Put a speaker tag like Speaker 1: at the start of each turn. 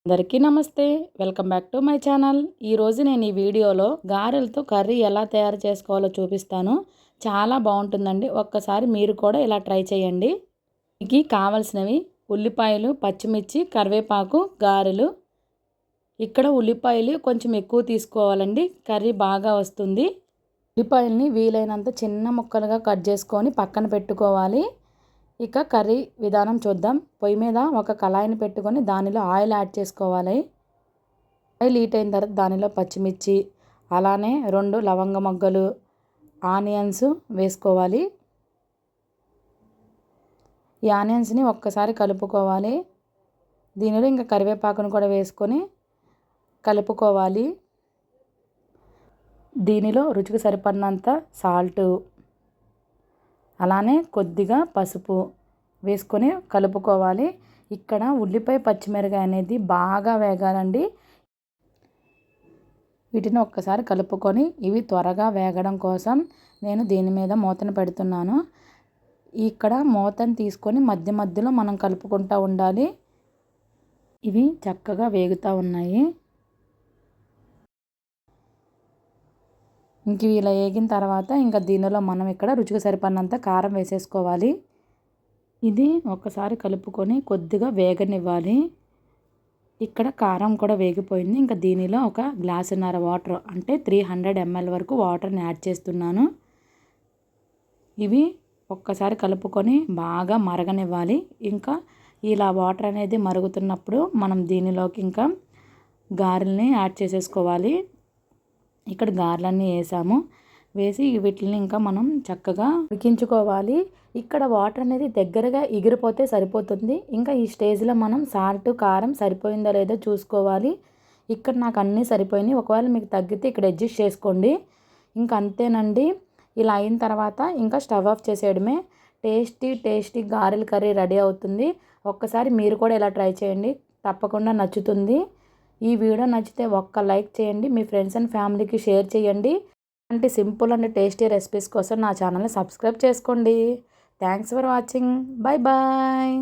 Speaker 1: అందరికీ నమస్తే. Welcome back to my channel. ఈరోజు నేను ఈ వీడియోలో గారెలతో కర్రీ ఎలా తయారు చేసుకోవాలో చూపిస్తాను. చాలా బాగుంటుందండి. ఒక్కసారి మీరు కూడా ఇలా ట్రై చేయండి. దీనికి కావాల్సినవి ఉల్లిపాయలు, పచ్చిమిర్చి, కరివేపాకు, గారెలు. ఇక్కడ ఉల్లిపాయలు కొంచెం ఎక్కువ తీసుకోవాలండి, కర్రీ బాగా వస్తుంది. ఉల్లిపాయల్ని వీలైనంత చిన్న ముక్కలుగా కట్ చేసుకొని పక్కన పెట్టుకోవాలి. ఇక కర్రీ విధానం చూద్దాం. పొయ్యి మీద ఒక కళాయిని పెట్టుకొని దానిలో ఆయిల్ యాడ్ చేసుకోవాలి. ఆయిల్ హీట్ అయిన తర్వాత దానిలో పచ్చిమిర్చి, అలానే 2 లవంగ మొగ్గలు, ఆనియన్స్ వేసుకోవాలి. ఈ ఆనియన్స్ని ఒక్కసారి కలుపుకోవాలి. దీనిలో ఇంకా కరివేపాకును కూడా వేసుకొని కలుపుకోవాలి. దీనిలో రుచికి సరిపడినంత సాల్టు, అలానే కొద్దిగా పసుపు వేసుకొని కలుపుకోవాలి. ఇక్కడ ఉల్లిపాయ, పచ్చిమిరపకాయ అనేది బాగా వేగాలండి. వీటిని ఒక్కసారి కలుపుకొని ఇవి త్వరగా వేగడం కోసం నేను దీని మీద మూతను పెడుతున్నాను. ఇక్కడ మూతను తీసుకొని మధ్య మధ్యలో మనం కలుపుకుంటూ ఉండాలి. ఇవి చక్కగా వేగుతూ ఉన్నాయి. ఇంక ఇలా వేగిన తర్వాత ఇంకా దీనిలో మనం ఇక్కడ రుచికి సరిపడినంత కారం వేసేసుకోవాలి. ఇది ఒకసారి కలుపుకొని కొద్దిగా వేగనివ్వాలి. ఇక్కడ కారం కూడా వేగిపోయింది. ఇంకా దీనిలో ఒక గ్లాసున్నర వాటర్, అంటే 300 ml వరకు వాటర్ని యాడ్ చేస్తున్నాను. ఇవి ఒక్కసారి కలుపుకొని బాగా మరగనివ్వాలి. ఇంకా ఇలా వాటర్ అనేది మరుగుతున్నప్పుడు మనం దీనిలోకి ఇంకా గారెల్ని యాడ్ చేసేసుకోవాలి. ఇక్కడ గారెలన్నీ వేసాము. వేసి వీటిని ఇంకా మనం చక్కగా ఉడికించుకోవాలి. ఇక్కడ వాటర్ అనేది దగ్గరగా ఎగిరిపోతే సరిపోతుంది. ఇంకా ఈ స్టేజ్లో మనం సాల్ట్, కారం సరిపోయిందో లేదో చూసుకోవాలి. ఇక్కడ నాకు అన్నీ సరిపోయినాయి. ఒకవేళ మీకు తగ్గితే ఇక్కడ అడ్జస్ట్ చేసుకోండి. ఇంకా అంతేనండి. ఇలా అయిన తర్వాత ఇంకా స్టవ్ ఆఫ్ చేసేయడమే. టేస్టీ గారెల కర్రీ రెడీ అవుతుంది. ఒక్కసారి మీరు కూడా ఇలా ట్రై చేయండి, తప్పకుండా నచ్చుతుంది. ఈ వీడియో నచ్చితే ఒక్క లైక్ చేయండి, మీ ఫ్రెండ్స్ అండ్ ఫ్యామిలీకి షేర్ చేయండి. అంటే సింపుల్ అండ్ టేస్టీ రెసిపీస్ కోసం నా ఛానల్ని సబ్స్క్రైబ్ చేసుకోండి. Thanks for watching. Bye bye.